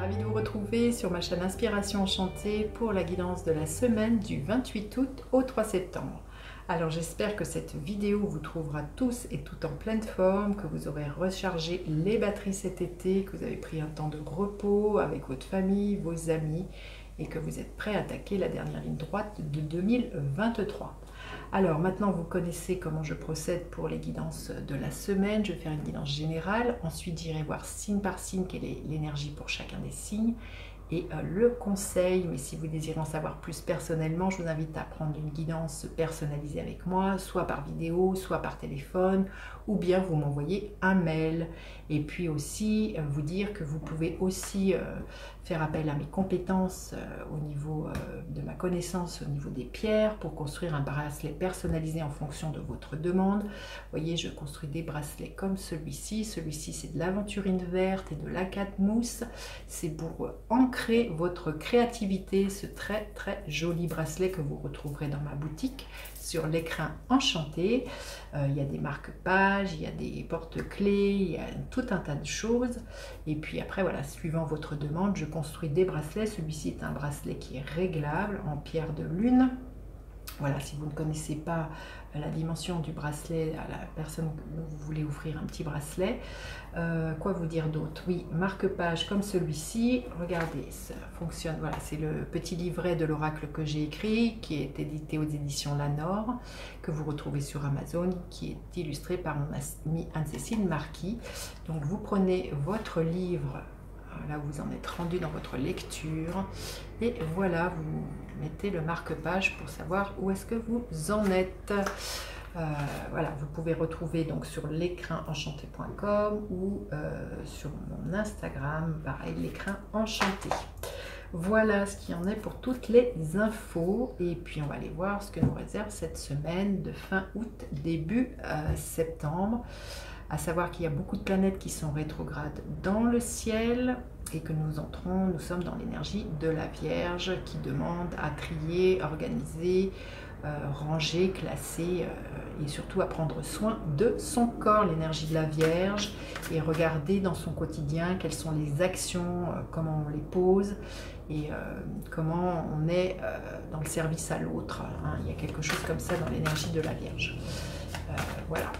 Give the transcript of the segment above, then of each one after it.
Ravie de vous retrouver sur ma chaîne Inspiration Enchantée pour la guidance de la semaine du 28 août au 3 septembre. Alors j'espère que cette vidéo vous trouvera tous et toutes en pleine forme, que vous aurez rechargé les batteries cet été, que vous avez pris un temps de repos avec votre famille, vos amis et que vous êtes prêts à attaquer la dernière ligne droite de 2023. Alors maintenant vous connaissez comment je procède pour les guidances de la semaine. Je vais faire une guidance générale, ensuite j'irai voir signe par signe quelle est l'énergie pour chacun des signes et le conseil. Mais si vous désirez en savoir plus personnellement, je vous invite à prendre une guidance personnalisée avec moi, soit par vidéo, soit par téléphone, ou bien vous m'envoyez un mail. Et puis aussi vous dire que vous pouvez aussi faire appel à mes compétences au niveau de ma connaissance au niveau des pierres pour construire un bracelet personnalisé en fonction de votre demande. Vous voyez, je construis des bracelets comme celui-ci. Celui-ci, c'est de l'aventurine verte et de l'acate mousse. C'est pour ancrer votre créativité, ce très joli bracelet que vous retrouverez dans ma boutique sur l'écrin enchanté. Il y a des marque-pages, il y a des porte-clés, il y a tout un tas de choses. Et puis après, voilà, suivant votre demande, je construis des bracelets. Celui-ci est un bracelet qui est réglable en pierre de lune. Voilà, si vous ne connaissez pas la dimension du bracelet à la personne dont vous voulez offrir un petit bracelet, quoi vous dire d'autre? Oui, marque-page comme celui-ci, regardez, ça fonctionne. Voilà, c'est le petit livret de l'oracle que j'ai écrit, qui est édité aux éditions Lanor, que vous retrouvez sur Amazon, qui est illustré par mon amie Anne-Cécile Marquis. Donc vous prenez votre livre, là vous en êtes rendu dans votre lecture, et voilà, vous mettez le marque-page pour savoir où est-ce que vous en êtes. Voilà, vous pouvez retrouver donc sur l'écrinenchanté.com ou sur mon Instagram, pareil, l'écrin enchanté. Voilà ce qu'il y en est pour toutes les infos. Et puis on va aller voir ce que nous réserve cette semaine de fin août, début septembre. À savoir qu'il y a beaucoup de planètes qui sont rétrogrades dans le ciel et que nous sommes dans l'énergie de la Vierge qui demande à trier, organiser, ranger, classer et surtout à prendre soin de son corps, l'énergie de la Vierge, et regarder dans son quotidien quelles sont les actions, comment on les pose et comment on est dans le service à l'autre. Hein. Il y a quelque chose comme ça dans l'énergie de la Vierge. Voilà.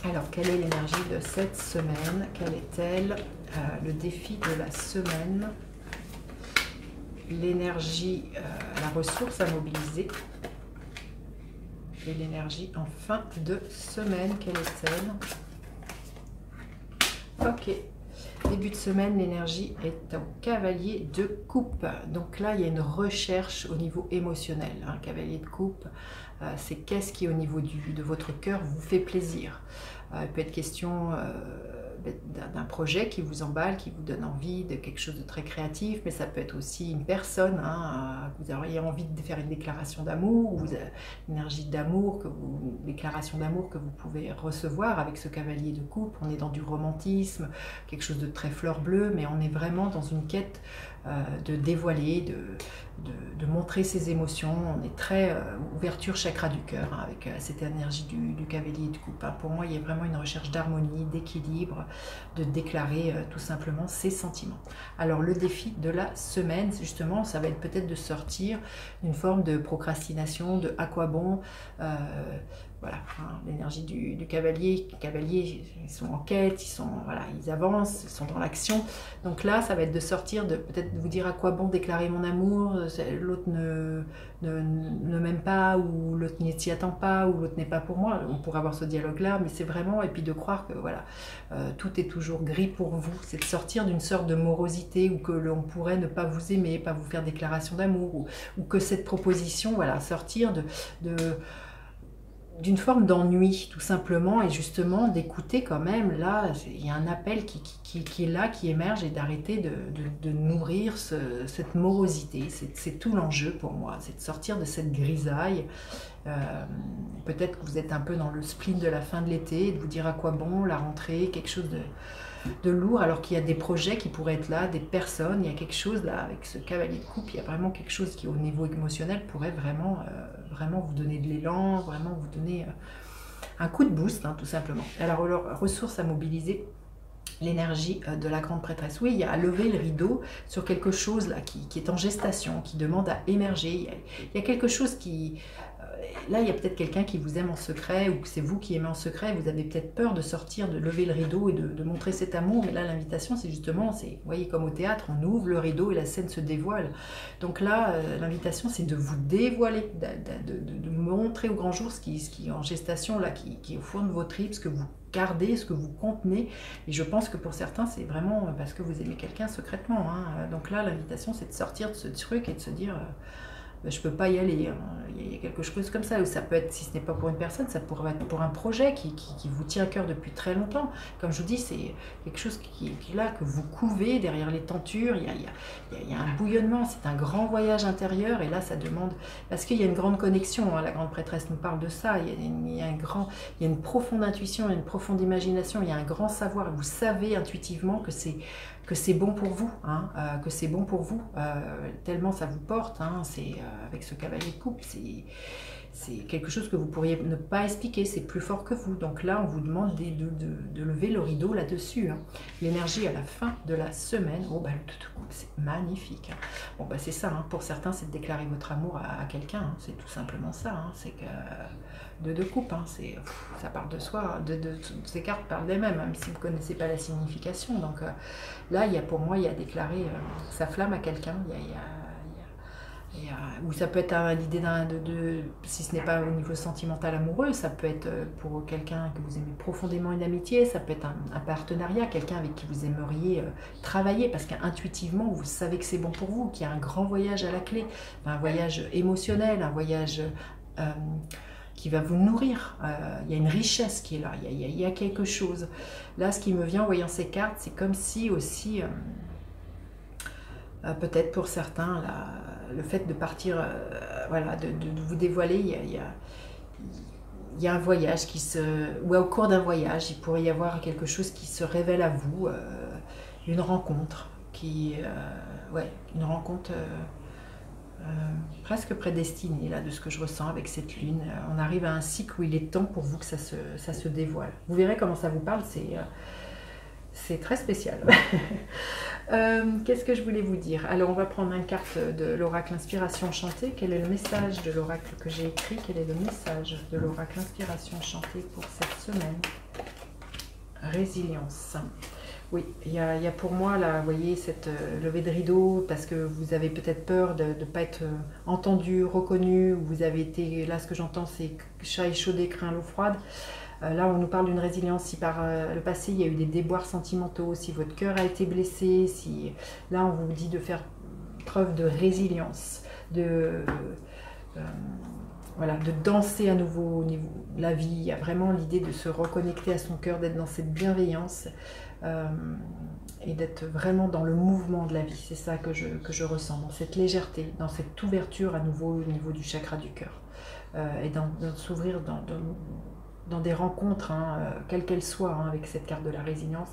Alors, quelle est l'énergie de cette semaine? Quelle est-elle? Le défi de la semaine, l'énergie, la ressource à mobiliser et l'énergie en fin de semaine, quelle est-elle? Ok, début de semaine, l'énergie est au cavalier de coupe. Donc là, il y a une recherche au niveau émotionnel. Un cavalier de coupe, c'est qu'est-ce qui au niveau de votre cœur vous fait plaisir. Il peut être question d'un projet qui vous emballe, qui vous donne envie de quelque chose de très créatif, mais ça peut être aussi une personne, hein, vous auriez envie de faire une déclaration d'amour, ou une énergie d'amour, déclaration d'amour que vous pouvez recevoir avec ce cavalier de coupe. On est dans du romantisme, quelque chose de très fleur bleue, mais on est vraiment dans une quête de dévoiler, de montrer ses émotions. On est très ouverture chakra du cœur, hein, avec cette énergie du cavalier de coupe. Hein. Pour moi, il y a vraiment une recherche d'harmonie, d'équilibre, de déclarer tout simplement ses sentiments. Alors le défi de la semaine, justement, ça va être peut-être de sortir d'une forme de procrastination, de à quoi bon. Voilà, hein, l'énergie du cavalier. Les cavaliers, ils sont en quête, voilà, ils avancent, ils sont dans l'action. Donc là, ça va être de sortir, de peut-être vous dire à quoi bon déclarer mon amour, l'autre ne m'aime pas, ou l'autre n'y s'y attend pas, ou l'autre n'est pas pour moi. On pourrait avoir ce dialogue-là, mais c'est vraiment, et puis de croire que voilà, tout est toujours gris pour vous. C'est de sortir d'une sorte de morosité, ou que l'on pourrait ne pas vous aimer, pas vous faire déclaration d'amour, ou que cette proposition, voilà, sortir d'une forme d'ennui tout simplement, et justement d'écouter quand même, là il y a un appel qui est là, qui émerge, et d'arrêter de nourrir cette morosité. C'est tout l'enjeu pour moi, c'est de sortir de cette grisaille. Peut-être que vous êtes un peu dans le spleen de la fin de l'été, de vous dire à quoi bon la rentrée, quelque chose de lourd, alors qu'il y a des projets qui pourraient être là, des personnes, il y a quelque chose là, avec ce cavalier de coupe, il y a vraiment quelque chose qui au niveau émotionnel pourrait vraiment vous donner de l'élan, vraiment vous donner un coup de boost, hein, tout simplement. Alors, ressources à mobiliser, l'énergie de la grande prêtresse. Oui, il y a à lever le rideau sur quelque chose là qui est en gestation, qui demande à émerger. Il y a quelque chose qui... là, il y a peut-être quelqu'un qui vous aime en secret, ou c'est vous qui aimez en secret, vous avez peut-être peur de sortir, de lever le rideau et de montrer cet amour, mais là, l'invitation, c'est justement, vous voyez, comme au théâtre, on ouvre le rideau et la scène se dévoile. Donc là, l'invitation, c'est de vous dévoiler, de montrer au grand jour ce qui est en gestation, là, qui est au fond de vos tripes, ce que vous gardez, ce que vous contenez. Et je pense que pour certains, c'est vraiment parce que vous aimez quelqu'un secrètement. Hein. Donc là, l'invitation, c'est de sortir de ce truc et de se dire... je ne peux pas y aller. Il y a quelque chose comme ça. Ou ça peut être, si ce n'est pas pour une personne, ça pourrait être pour un projet qui vous tient à cœur depuis très longtemps. Comme je vous dis, c'est quelque chose qui est là, que vous couvez derrière les tentures. Il y a un bouillonnement, c'est un grand voyage intérieur. Et là, ça demande... Parce qu'il y a une grande connexion, hein, la grande prêtresse nous parle de ça. Il y a une profonde intuition, il y a une profonde imagination, il y a un grand savoir. Vous savez intuitivement que c'est bon pour vous, hein, que c'est bon pour vous, tellement ça vous porte, hein, avec ce cavalier de coupe, c'est quelque chose que vous pourriez ne pas expliquer, c'est plus fort que vous. Donc là, on vous demande de lever le rideau là-dessus. Hein. L'énergie à la fin de la semaine, oh, bah, le tout de coupe, c'est magnifique. Hein. Bon, bah, c'est ça, hein. Pour certains, c'est de déclarer votre amour à quelqu'un, hein. C'est tout simplement ça, hein. C'est que... de coupe, hein. Ça parle de soi, ces cartes parlent d'elles-mêmes, même si vous ne connaissez pas la signification. Donc là, pour moi, il y a déclaré sa flamme à quelqu'un. Ou ça peut être l'idée si ce n'est pas au niveau sentimental amoureux, ça peut être pour quelqu'un que vous aimez profondément, une amitié, ça peut être un partenariat, quelqu'un avec qui vous aimeriez travailler, parce qu'intuitivement, vous savez que c'est bon pour vous, qu'il y a un grand voyage à la clé, un voyage émotionnel, un voyage... qui va vous nourrir. Il y a une richesse qui est là, il y a quelque chose. Là, ce qui me vient en voyant ces cartes, c'est comme si aussi, peut-être pour certains, le fait de partir, voilà, de vous dévoiler, il y a un voyage ou au cours d'un voyage, il pourrait y avoir quelque chose qui se révèle à vous, une rencontre, une rencontre... presque prédestiné là de ce que je ressens avec cette lune. On arrive à un cycle où il est temps pour vous que ça se dévoile. Vous verrez comment ça vous parle, c'est très spécial. Qu'est-ce que je voulais vous dire? Alors on va prendre une carte de l'oracle Inspiration Chantée. Quel est le message de l'oracle que j'ai écrit? Quel est le message de l'oracle Inspiration Chantée pour cette semaine? Résilience. Oui, il y a pour moi, là, vous voyez, cette levée de rideau, parce que vous avez peut-être peur de ne pas être entendu, reconnu, vous avez été, là, ce que j'entends, c'est chat échaudé craint l'eau froide. Là, on nous parle d'une résilience, si par le passé, il y a eu des déboires sentimentaux, si votre cœur a été blessé, si là, on vous dit de faire preuve de résilience, voilà, de danser à nouveau au niveau de la vie. Il y a vraiment l'idée de se reconnecter à son cœur, d'être dans cette bienveillance et d'être vraiment dans le mouvement de la vie. C'est ça que je ressens, dans cette légèreté, dans cette ouverture à nouveau au niveau du chakra du cœur. Et dans s'ouvrir dans des rencontres, hein, quelles qu'elles soient, hein, avec cette carte de la résilience.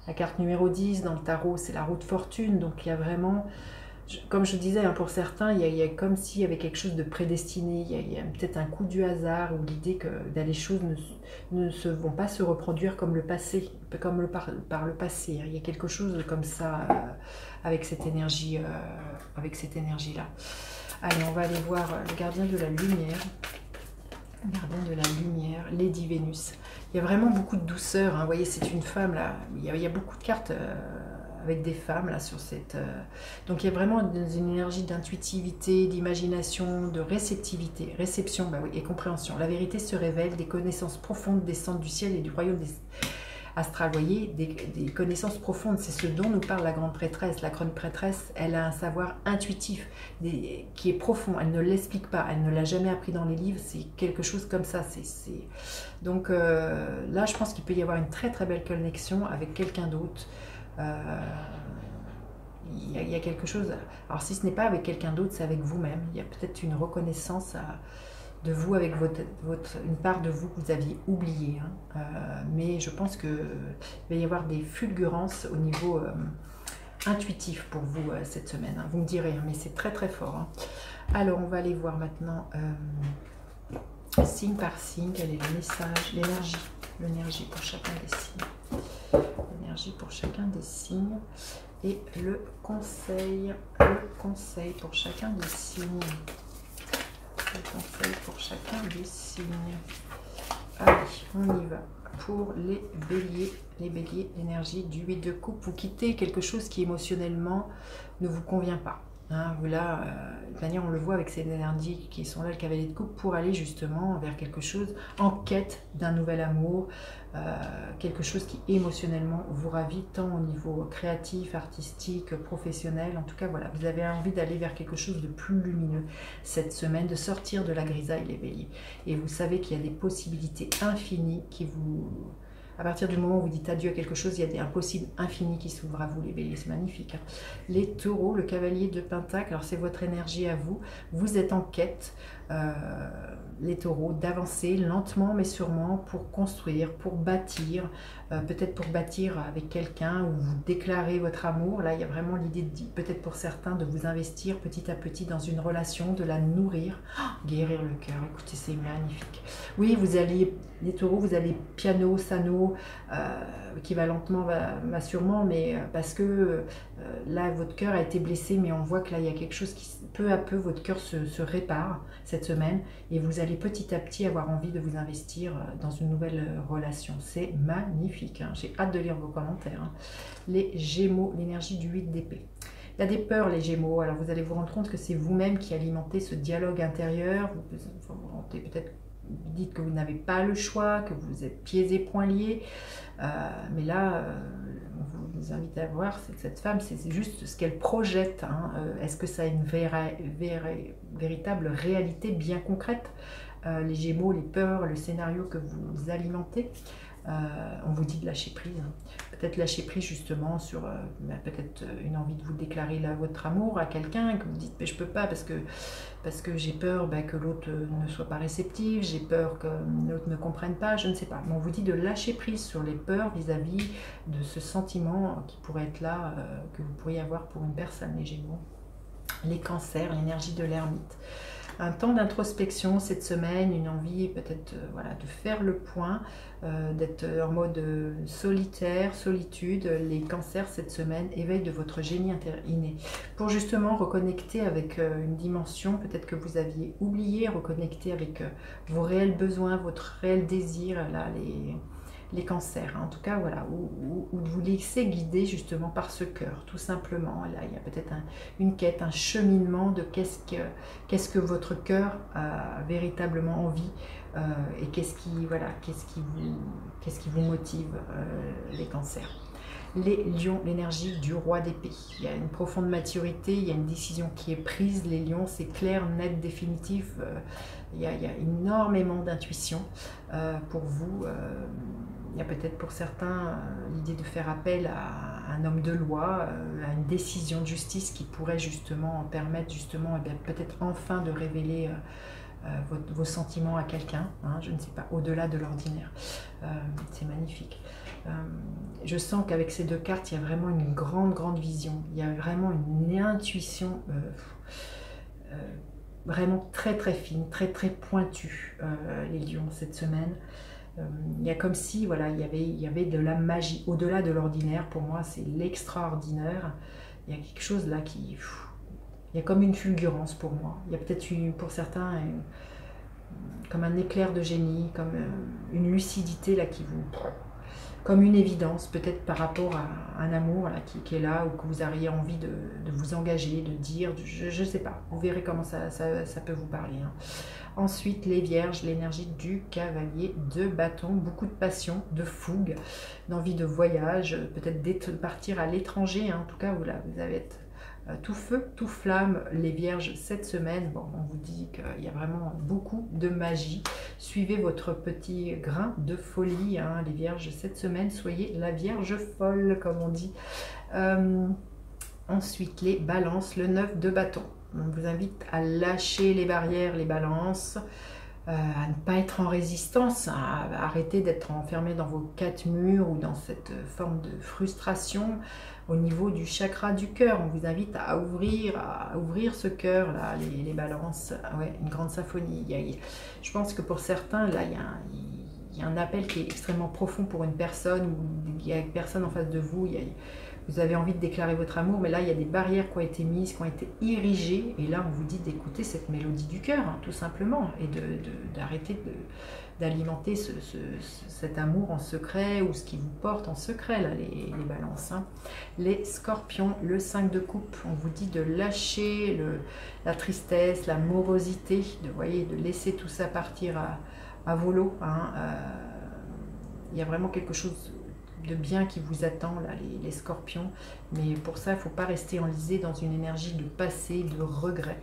La carte numéro 10 dans le tarot, c'est la roue de fortune. Donc il y a vraiment... Comme je disais, hein, pour certains, il y a comme s'il y avait quelque chose de prédestiné, il y a peut-être un coup du hasard ou l'idée que les choses ne vont pas se reproduire comme le passé, comme par le passé. Il y a quelque chose comme ça avec cette énergie, là. Allez, on va aller voir le gardien de la lumière. Gardien de la lumière, Lady Vénus. Il y a vraiment beaucoup de douceur, hein. Vous voyez, c'est une femme là. Il y a beaucoup de cartes... avec des femmes là sur cette... Donc il y a vraiment une énergie d'intuitivité, d'imagination, de réceptivité, réception, bah oui, et compréhension. La vérité se révèle, des connaissances profondes descendent du ciel et du royaume astral. Vous voyez, des connaissances profondes, c'est ce dont nous parle la grande prêtresse. La grande prêtresse, elle a un savoir intuitif qui est profond, elle ne l'explique pas, elle ne l'a jamais appris dans les livres, c'est quelque chose comme ça. Donc là, je pense qu'il peut y avoir une très très belle connexion avec quelqu'un d'autre. Il y a quelque chose, alors si ce n'est pas avec quelqu'un d'autre, c'est avec vous-même. Il y a peut-être une reconnaissance de vous avec une part de vous que vous aviez oubliée, hein. Mais je pense qu'il va y avoir des fulgurances au niveau intuitif pour vous cette semaine, hein. Vous me direz, hein, mais c'est très très fort, hein. Alors on va aller voir maintenant signe par signe, quel est le message, l'énergie pour chacun des signes. l'énergie pour chacun des signes. Et le conseil pour chacun des signes. Le conseil pour chacun des signes. Allez, on y va. Pour les béliers, l'énergie du 8 de coupe. Vous quittez quelque chose qui émotionnellement ne vous convient pas. Hein, vous là, de manière, on le voit avec ces énergies qui sont là, le cavalier de coupe, pour aller justement vers quelque chose en quête d'un nouvel amour, quelque chose qui émotionnellement vous ravit, tant au niveau créatif, artistique, professionnel. En tout cas, voilà, vous avez envie d'aller vers quelque chose de plus lumineux cette semaine, de sortir de la grisaille, les béliers. Et vous savez qu'il y a des possibilités infinies qui vous... À partir du moment où vous dites adieu à quelque chose, il y a des impossibles infinis qui s'ouvrent à vous, les béliers, c'est magnifique. Hein. Les taureaux, le cavalier de Pentacle, alors c'est votre énergie à vous. Vous êtes en quête, les taureaux, d'avancer lentement mais sûrement pour construire, pour bâtir, peut-être pour bâtir avec quelqu'un ou vous déclarer votre amour. Là, il y a vraiment l'idée, peut-être pour certains, de vous investir petit à petit dans une relation, de la nourrir, guérir le cœur. Écoutez, c'est magnifique. Oui, vous allez, les taureaux, vous allez piano, sano, qui va lentement, va sûrement, mais parce que là, votre cœur a été blessé, mais on voit que là, il y a quelque chose qui, peu à peu, votre cœur se répare cette semaine et vous allez petit à petit avoir envie de vous investir dans une nouvelle relation. C'est magnifique, hein. J'ai hâte de lire vos commentaires. Hein. Les Gémeaux, l'énergie du 8 d'épée. Il y a des peurs, les Gémeaux, alors vous allez vous rendre compte que c'est vous-même qui alimentez ce dialogue intérieur. Vous peut-être dites que vous n'avez pas le choix, que vous êtes pieds et poings liés, mais là, on vous invite à voir cette femme, c'est juste ce qu'elle projette. Hein. Est-ce que ça a une véritable réalité bien concrète? Les Gémeaux, les peurs, le scénario que vous alimentez, on vous dit de lâcher prise. Hein. Peut-être lâcher prise justement sur peut-être une envie de vous déclarer là, votre amour à quelqu'un, que vous dites mais je peux pas parce que j'ai peur que l'autre ne soit pas réceptif, j'ai peur que l'autre ne comprenne pas, je ne sais pas. Mais on vous dit de lâcher prise sur les peurs vis-à-vis de ce sentiment qui pourrait être là, que vous pourriez avoir pour une personne, les Gémeaux. Les Cancers, l'énergie de l'ermite. Un temps d'introspection cette semaine, une envie peut-être voilà, de faire le point, d'être en mode solitaire, solitude. Les Cancers cette semaine, éveil de votre génie inné. Pour justement reconnecter avec une dimension peut-être que vous aviez oubliée, reconnecter avec vos réels besoins, votre réel désir, là, les Cancers, en tout cas, voilà, ou de vous laisser guider justement par ce cœur, tout simplement. Là, il y a peut-être une quête, un cheminement de qu'est-ce que votre cœur a véritablement envie et qu'est-ce qui vous motive, les Cancers. Les Lions, l'énergie du roi d'épée. Il y a une profonde maturité, il y a une décision qui est prise. Les Lions, c'est clair, net, définitif. Il y a énormément d'intuition pour vous. Il y a peut-être pour certains l'idée de faire appel à un homme de loi, à une décision de justice qui pourrait justement permettre justement peut-être enfin de révéler vos sentiments à quelqu'un, hein, je ne sais pas, au-delà de l'ordinaire. C'est magnifique. Je sens qu'avec ces deux cartes, il y a vraiment une grande vision. Il y a vraiment une intuition vraiment très fine, très pointue, les Lions, cette semaine. Il y a comme si voilà, il y avait de la magie au-delà de l'ordinaire. Pour moi, c'est l'extraordinaire. Il y a quelque chose là qui... il y a comme une fulgurance pour moi. Il y a peut-être pour certains comme un éclair de génie, comme une lucidité là qui vous... comme une évidence, peut-être par rapport à un amour là, qui est là, ou que vous auriez envie de vous engager, de dire, je ne sais pas. Vous verrez comment ça peut vous parler. Hein. Ensuite, les Vierges, l'énergie du cavalier de bâton, beaucoup de passion, de fougue, d'envie de voyage, peut-être de partir à l'étranger. Hein. En tout cas, vous allez être tout feu, tout flamme, les Vierges, cette semaine. Bon, on vous dit qu'il y a vraiment beaucoup de magie. Suivez votre petit grain de folie, hein, les Vierges, cette semaine. Soyez la Vierge folle, comme on dit. Ensuite, les Balances, le 9 de bâton. On vous invite à lâcher les barrières, les balances, à ne pas être en résistance, à arrêter d'être enfermé dans vos 4 murs ou dans cette forme de frustration au niveau du chakra du cœur. On vous invite à ouvrir ce cœur là, les balances. Ouais, une grande symphonie. Je pense que pour certains, là, il il y a un appel qui est extrêmement profond pour une personne, ou il y a une personne en face de vous, vous avez envie de déclarer votre amour, mais là il y a des barrières qui ont été mises, qui ont été érigées, et là on vous dit d'écouter cette mélodie du cœur, hein, tout simplement, et d'arrêter d'alimenter cet amour en secret, ou ce qui vous porte en secret, là, les balances. Hein. Les scorpions, le 5 de coupe, on vous dit de lâcher la tristesse, la morosité, de laisser tout ça partir à volo. Hein. Il y a vraiment quelque chose de bien qui vous attend, là, les scorpions, mais pour ça il ne faut pas rester enlisé dans une énergie de passé, de regret.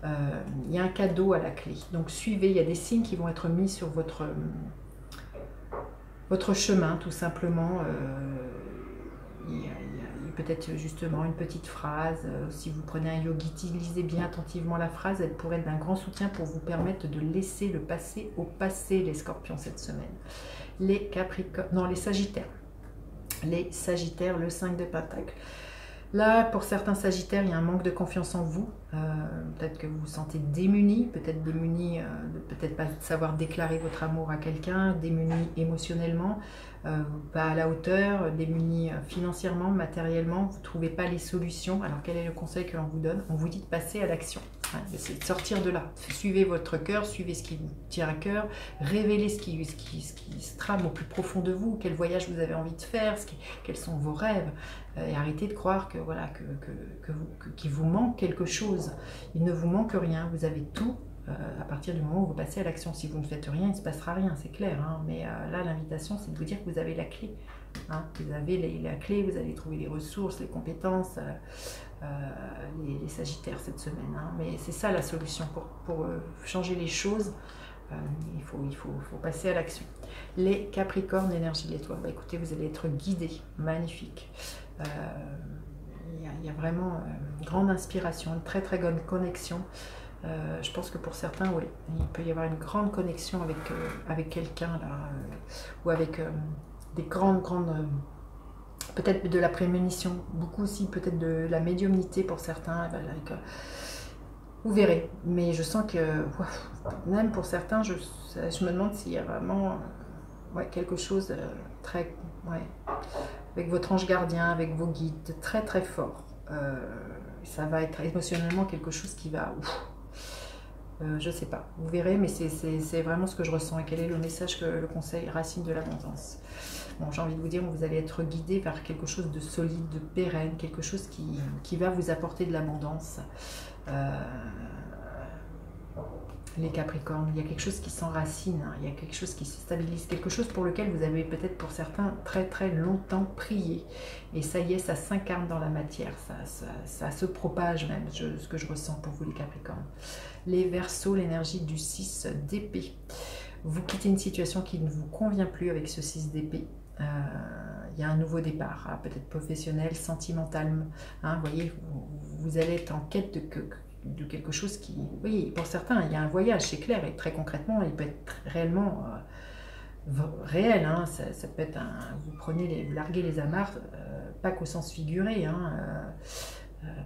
Il y a un cadeau à la clé, donc suivez, il y a des signes qui vont être mis sur votre chemin, tout simplement. Il y a peut-être justement une petite phrase, si vous prenez un yogi, lisez bien attentivement la phrase, elle pourrait être d'un grand soutien pour vous permettre de laisser le passé au passé, les scorpions, cette semaine. Les capricornes, non, les sagittaires. Les sagittaires, le 5 de Pentacle. Là, pour certains sagittaires, il y a un manque de confiance en vous. Peut-être que vous vous sentez démunis, peut-être démunis de peut-être pas savoir déclarer votre amour à quelqu'un, démunis émotionnellement, pas à la hauteur, démunis financièrement, matériellement, vous ne trouvez pas les solutions. Alors quel est le conseil que l'on vous donne? On vous dit de passer à l'action, hein, de sortir de là. Suivez votre cœur, suivez ce qui vous tient à cœur, révélez ce qui se trame au plus profond de vous, quel voyage vous avez envie de faire, quels sont vos rêves, et arrêtez de croire que voilà qu'il vous manque quelque chose. Il ne vous manque rien, vous avez tout. À partir du moment où vous passez à l'action, si vous ne faites rien, il ne se passera rien, c'est clair. Hein, mais là, l'invitation, c'est de vous dire que vous avez la clé. Hein, vous avez la clé, vous allez trouver les ressources, les compétences, les sagittaires cette semaine. Hein, mais c'est ça la solution pour changer les choses. Il faut passer à l'action. Les capricornes, l'énergie de l'étoile. Bah, écoutez, vous allez être guidés, magnifique. Il y a vraiment une grande inspiration, une très très bonne connexion. Je pense que pour certains, oui, il peut y avoir une grande connexion avec quelqu'un là, ou avec des grandes, peut-être de la prémonition, beaucoup aussi peut-être de la médiumnité pour certains. Vous verrez, mais je sens que même pour certains, je me demande s'il y a vraiment quelque chose très, avec votre ange gardien, avec vos guides, très très fort. Ça va être émotionnellement quelque chose qui va... je sais pas, vous verrez, mais c'est vraiment ce que je ressens. Et quel est le message que le conseil racine de l'abondance? Bon, j'ai envie de vous dire, vous allez être guidé vers quelque chose de solide, de pérenne, quelque chose qui va vous apporter de l'abondance. Les Capricornes, il y a quelque chose qui s'enracine, hein, il y a quelque chose qui se stabilise, quelque chose pour lequel vous avez peut-être pour certains très très longtemps prié. Et ça y est, ça s'incarne dans la matière, ça se propage même, ce que je ressens pour vous les Capricornes. Les Verseaux, l'énergie du 6 d'épée. Vous quittez une situation qui ne vous convient plus avec ce 6 d'épée. Il y a un nouveau départ, hein, peut-être professionnel, sentimental. Hein, vous voyez, vous allez être en quête de quelque chose qui... Oui, pour certains, il y a un voyage, c'est clair, et très concrètement, il peut être réellement réel. Hein, ça peut être vous larguez les amarres, pas qu'au sens figuré. Hein,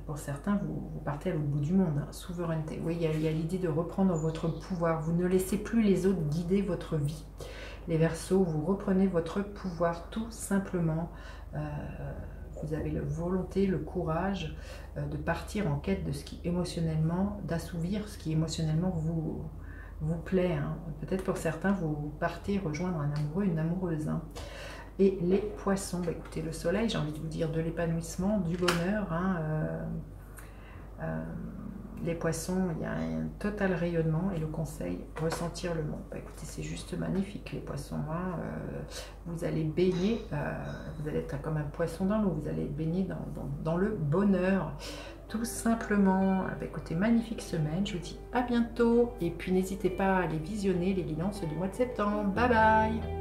pour certains, vous partez à l'autre bout du monde. Hein, souveraineté. Oui, il y a l'idée de reprendre votre pouvoir. Vous ne laissez plus les autres guider votre vie. Les Verseaux, vous reprenez votre pouvoir tout simplement. Vous avez la volonté, le courage de partir en quête de ce qui émotionnellement, d'assouvir ce qui émotionnellement vous plaît. Hein. Peut-être pour certains, vous partez rejoindre un amoureux, une amoureuse. Hein. Et les Poissons, bah écoutez, le soleil, j'ai envie de vous dire de l'épanouissement, du bonheur. Hein, les Poissons, il y a un total rayonnement et le conseil, ressentir le monde. Bah écoutez, c'est juste magnifique les Poissons. Hein, vous allez baigner, vous allez être comme un poisson dans l'eau, vous allez baigner dans le bonheur. Tout simplement. Bah écoutez, magnifique semaine, je vous dis à bientôt. Et puis n'hésitez pas à aller visionner les guidances du mois de septembre. Bye bye!